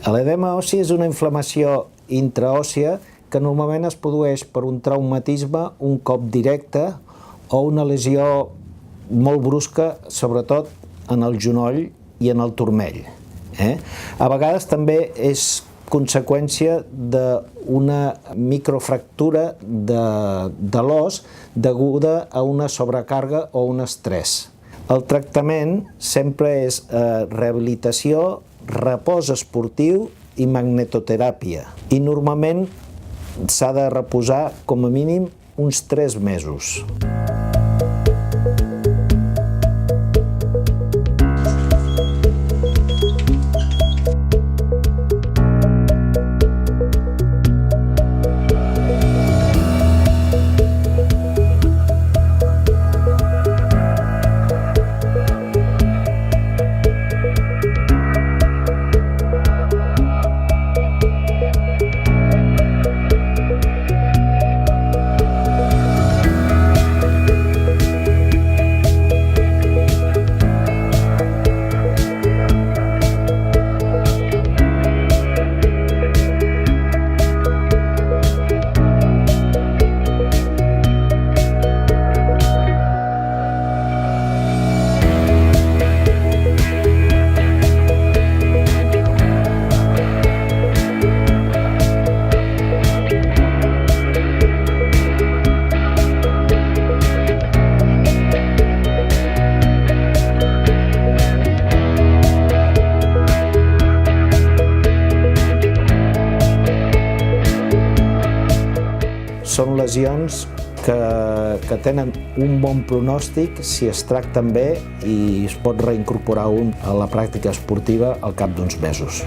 L'edema ossi és una inflamació intraòssia que normalment es produeix per un traumatisme, un cop directe o una lesió molt brusca, sobretot en el genoll i en el turmell. A vegades també és conseqüència d'una microfractura de l'os deguda a una sobrecàrrega o un estrès. El tractament sempre és rehabilitació, repòs esportiu i magnetoteràpia. I normalment s'ha de reposar com a mínim uns 3 mesos. Són lesions que tenen un bon pronòstic si es tracten bé i es pot reincorporar un a la pràctica esportiva al cap d'uns mesos.